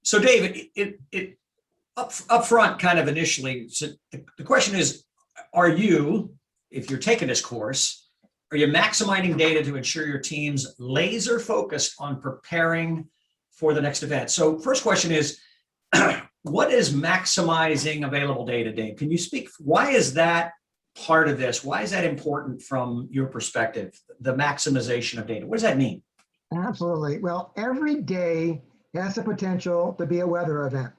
So David, it up front kind of initially, so the question is, are you, if you're taking this course, are you maximizing data to ensure your team's laser focused on preparing for the next event? So first question is, what is maximizing available data, Dave? Can you speak, why is that part of this? Why is that important from your perspective, the maximization of data? What does that mean? Absolutely. Well, every day has the potential to be a weather event.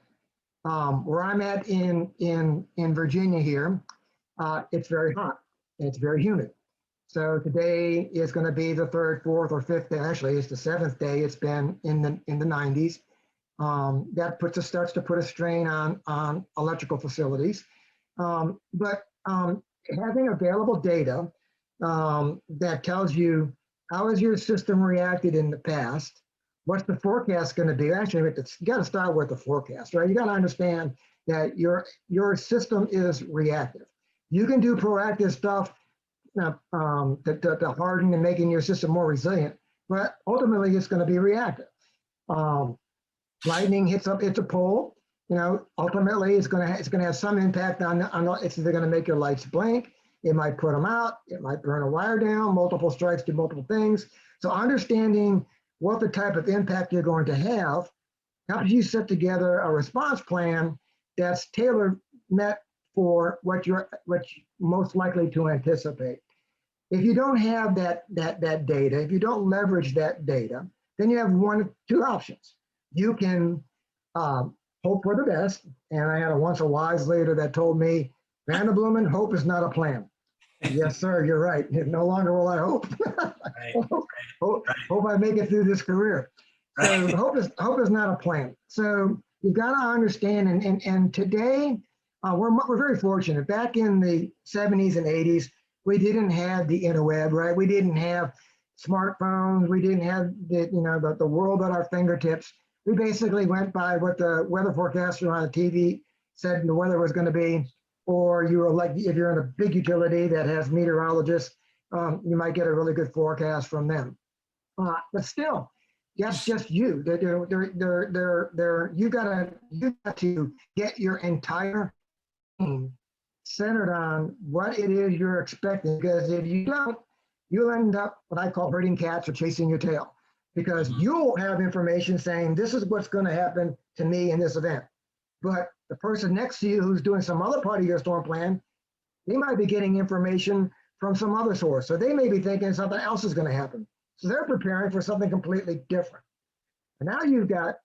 Where I'm at in Virginia here, it's very hot. It's very humid. So today is going to be the third, fourth, or fifth day. Actually, it's the seventh day. It's been in the 90s. That starts to put a strain on electrical facilities. But having available data that tells you how has your system reacted in the past, what's the forecast going to be? Actually, you got to start with the forecast, right? You got to understand that your system is reactive. You can do proactive stuff to harden and making your system more resilient, but ultimately it's going to be reactive. Lightning hits a pole, ultimately it's going to have some impact on it's either going to make your lights blink, it might put them out, it might burn a wire down, multiple strikes do multiple things. So understanding what the type of impact you're going to have helps you set together a response plan that's tailor-met for what you're most likely to anticipate. If you don't have that data, if you don't leverage that data, then you have one of two options. You can hope for the best, and I had once a wise leader that told me, Vanderbloemen, hope is not a plan. Yes, sir, you're right. No longer will I hope. Hope I make it through this career. So hope is not a plan. So you've got to understand, and today we're very fortunate. Back in the 70s and 80s, we didn't have the interweb, right? We didn't have smartphones. We didn't have the world at our fingertips. We basically went by what the weather forecaster on the TV said the weather was going to be, or you were like, if you're in a big utility that has meteorologists, you might get a really good forecast from them. But still, that's just you. You got to get your entire team centered on what it is you're expecting, because if you don't, you'll end up what I call herding cats or chasing your tail, because you'll have information saying this is what's going to happen to me in this event. But the person next to you who's doing some other part of your storm plan, they might be getting information from some other source. So they may be thinking something else is going to happen. So they're preparing for something completely different. And now you've got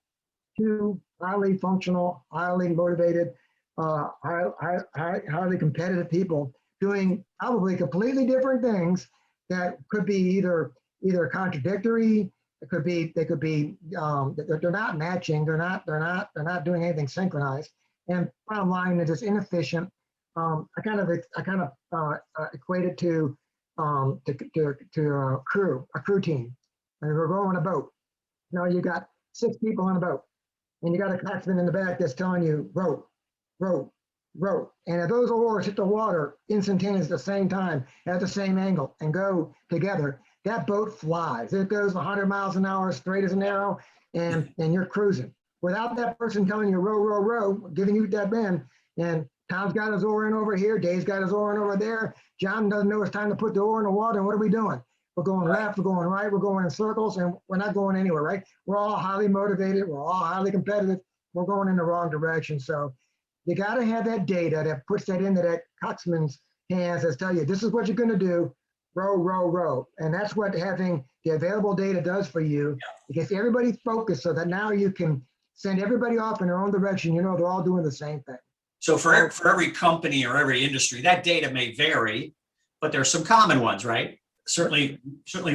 two highly functional, highly motivated, highly competitive people doing probably completely different things that could be either contradictory. They could be they're not matching. They're not doing anything synchronized. And bottom line is it's inefficient. I kind of equate it to a crew team. And we're rowing a boat. You got 6 people on a boat, and you got a coxswain in the back that's telling you row, row, row. And if those oars hit the water instantaneously at the same time, at the same angle, and go together, that boat flies. It goes 100 miles an hour, straight as an arrow, and you're cruising. Without that person telling you row, row, row, giving you that bend, and Tom's got his oar in over here, Dave's got his oar in over there, John doesn't know it's time to put the oar in the water, and what are we doing? We're going left, we're going right, we're going in circles, and we're not going anywhere, right? We're all highly motivated, we're all highly competitive, we're going in the wrong direction. So you got to have that data that puts that into that coxswain's hands that tell you, this is what you're going to do, row, row, row. And that's what having the available data does for you. It gets everybody focused so that now you can send everybody off in their own direction. They're all doing the same thing. So for every company or every industry, that data may vary, but there's some common ones, right? Certainly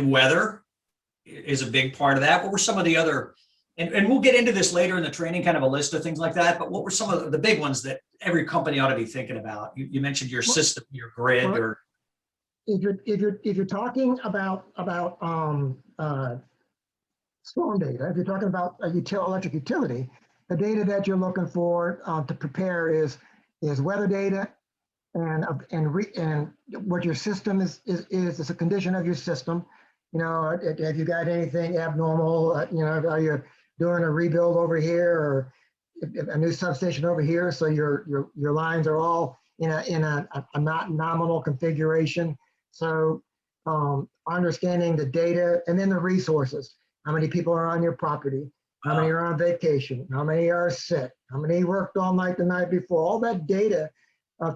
weather is a big part of that. What were some of the other, and we'll get into this later in the training, kind of a list of things like that, but what were some of the big ones that every company ought to be thinking about? You mentioned your system, your grid, or if you're talking about storm data, if you're talking about a electric utility, the data that you're looking for to prepare is weather data and what your system is the condition of your system. Have you got anything abnormal? doing a rebuild over here, or a new substation over here. So your lines are all in a not nominal configuration. So understanding the data and then the resources. How many people are on your property? How many are on vacation? How many are sick? How many worked all night the night before? All that data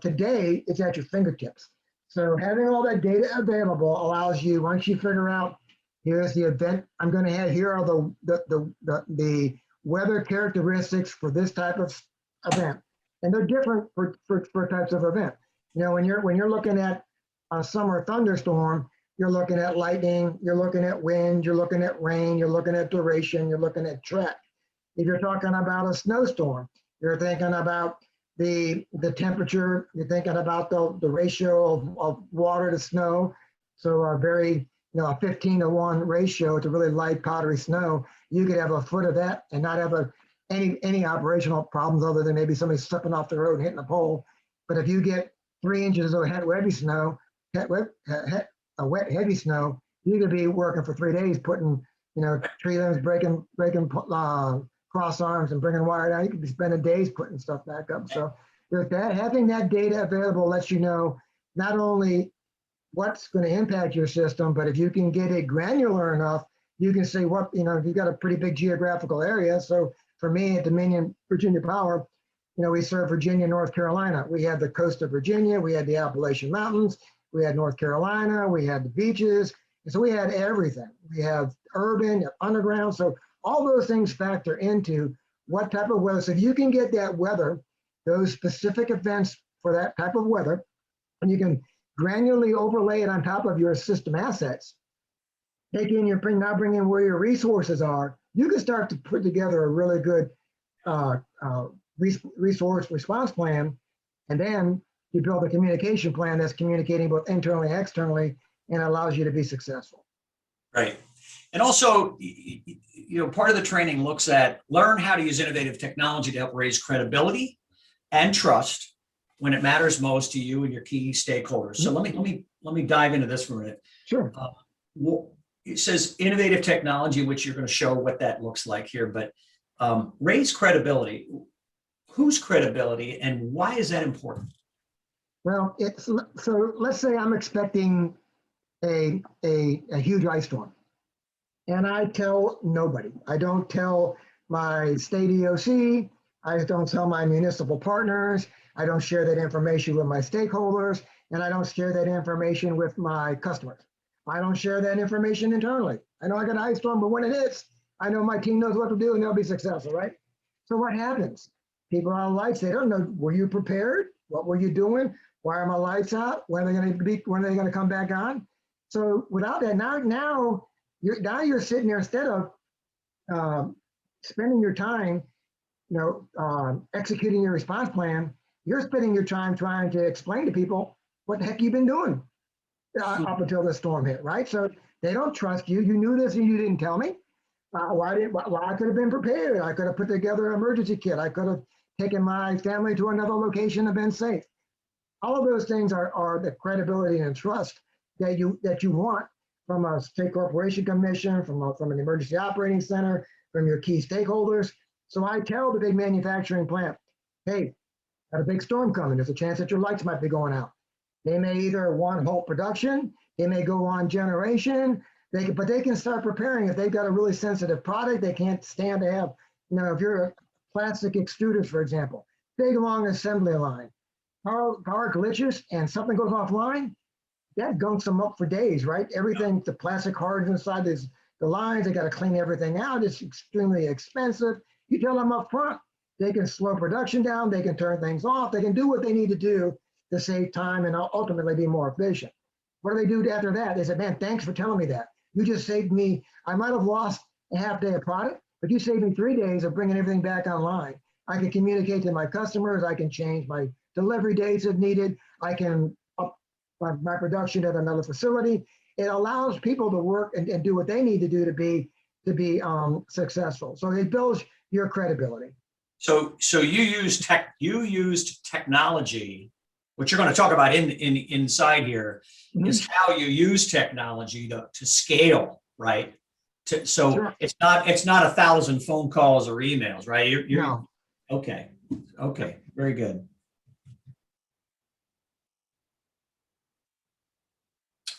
today is at your fingertips. So having all that data available allows you, once you figure out, here's the event I'm going to have, here are the weather characteristics for this type of event. And they're different for types of event. You know, when you're looking at a summer thunderstorm, you're looking at lightning, you're looking at wind, you're looking at rain, you're looking at duration, you're looking at track. If you're talking about a snowstorm, you're thinking about the temperature, you're thinking about the ratio of water to snow. So a very, a 15-to-1 ratio to really light powdery snow, you could have a foot of that and not have any operational problems other than maybe somebody slipping off the road and hitting a pole. But if you get 3 inches of heavy snow, wet heavy snow, you could be working for 3 days putting, tree limbs, breaking cross arms and bringing wire down. You could be spending days putting stuff back up. So with that, having that data available lets you know not only what's going to impact your system, but if you can get it granular enough, you can say what, if you've got a pretty big geographical area. So for me at Dominion Virginia Power, we serve Virginia, North Carolina. We had the coast of Virginia, we had the Appalachian Mountains, we had North Carolina, we had the beaches. And so we had everything. We have urban, underground. So all those things factor into what type of weather. So if you can get that weather, those specific events for that type of weather, and you can granularly overlay it on top of your system assets, bring in where your resources are, you can start to put together a really good resource response plan. And then you build a communication plan that's communicating both internally and externally and allows you to be successful. Right. And also, part of the training looks at learn how to use innovative technology to help raise credibility and trust when it matters most to you and your key stakeholders. So let me dive into this for a minute. Sure. It says innovative technology, which you're going to show what that looks like here, but raise credibility. Whose credibility and why is that important? Well, so let's say I'm expecting a huge ice storm, and I tell nobody. I don't tell my state EOC. I don't tell my municipal partners. I don't share that information with my stakeholders, and I don't share that information with my customers. I don't share that information internally. I know I got an ice storm, but when it hits, I know my team knows what to do and they'll be successful, right? So what happens? People on lights, they don't know, were you prepared? What were you doing? Why are my lights out? When are they going to come back on? So without that, now you're sitting there, instead of spending your time, executing your response plan, you're spending your time trying to explain to people what the heck you've been doing up until the storm hit, right? So they don't trust you. You knew this and you didn't tell me. I could have been prepared. I could have put together an emergency kit. I could have taken my family to another location and been safe. All of those things are the credibility and trust that you want from a state corporation commission, from an emergency operating center, from your key stakeholders. So I tell the big manufacturing plant, hey, got a big storm coming. There's a chance that your lights might be going out. They may either want halt production, they may go on generation, but they can start preparing. If they've got a really sensitive product, they can't stand to have, if you're a plastic extruders, for example, big long assembly line, power glitches and something goes offline, that gunks them up for days, right? Everything, the plastic hardens inside the lines, they got to clean everything out. It's extremely expensive. You tell them up front, they can slow production down, they can turn things off, they can do what they need to do to save time and ultimately be more efficient. What do they do after that? They said, man, thanks for telling me that. You just saved me. I might have lost a half day of product, but you saved me 3 days of bringing everything back online. I can communicate to my customers. I can change my delivery dates if needed. I can up my production at another facility. It allows people to work and do what they need to do to be successful. So it builds your credibility. So you used technology. What you're going to talk about inside here is how you use technology to scale, right? So Sure. it's not 1,000 phone calls or emails, right? No. Okay. Okay. Very good.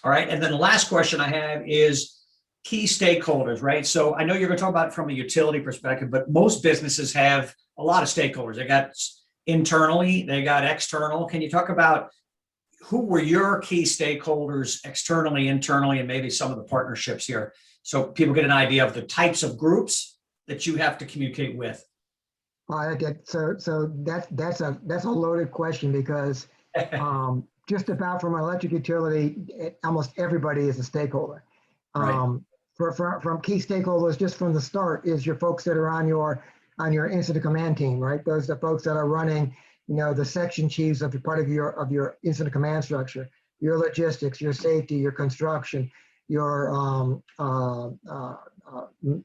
All right. And then the last question I have is key stakeholders, right? So I know you're going to talk about it from a utility perspective, but most businesses have a lot of stakeholders. They got internally, they got external. Can you talk about who were your key stakeholders externally, internally, and maybe some of the partnerships here, so people get an idea of the types of groups that you have to communicate with? So that's a loaded question because just about from an electric utility, almost everybody is a stakeholder. Right. From key stakeholders, just from the start, is your folks that are on your incident command team, right? Those are the folks that are running, the section chiefs of part of your incident command structure, your logistics, your safety, your construction, your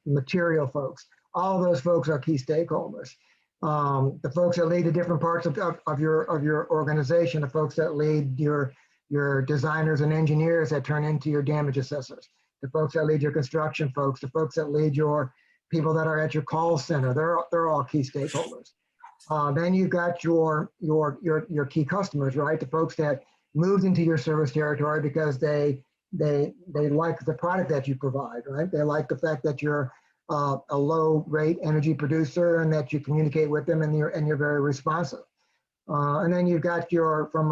material folks. All those folks are key stakeholders. The folks that lead the different parts of your organization, the folks that lead your designers and engineers that turn into your damage assessors, the folks that lead your construction folks, the folks that lead your people that are at your call center, they're all key stakeholders. Then you've got your key customers, right? The folks that moved into your service territory because they like the product that you provide, right? They like the fact that you're a low rate energy producer and that you communicate with them and you're very responsive. And then you've got from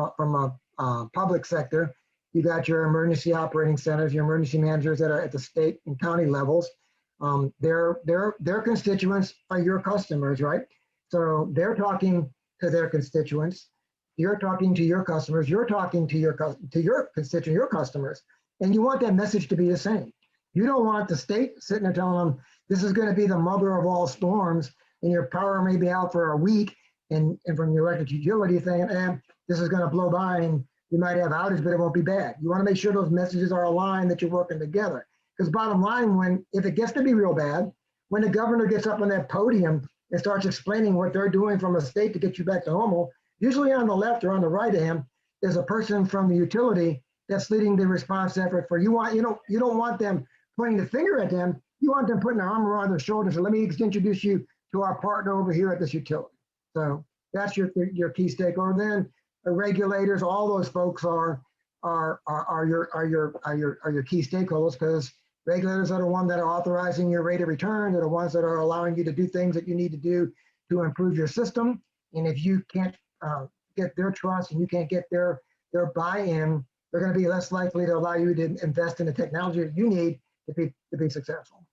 a public sector, you got your emergency operating centers, your emergency managers that are at the state and county levels. Their constituents are your customers, right? So they're talking to their constituents. You're talking to your customers. You're talking to your constituents, your customers, and you want that message to be the same. You don't want the state sitting there telling them this is going to be the mother of all storms, and your power may be out for a week, and from your electric utility saying, this is going to blow by, and you might have outage, but it won't be bad. You want to make sure those messages are aligned, that you're working together. Because bottom line, if it gets to be real bad, when the governor gets up on that podium and starts explaining what they're doing from a state to get you back to normal, usually on the left or on the right of him, there's a person from the utility that's leading the response effort for you. You don't want them pointing the finger at them. You want them putting their arm around their shoulders and let me introduce you to our partner over here at this utility. So that's your key stakeholder. Then the regulators, all those folks are your key stakeholders, because regulators are the ones that are authorizing your rate of return. They're the ones that are allowing you to do things that you need to do to improve your system. And if you can't get their trust and you can't get their buy-in, they're going to be less likely to allow you to invest in the technology that you need to be successful.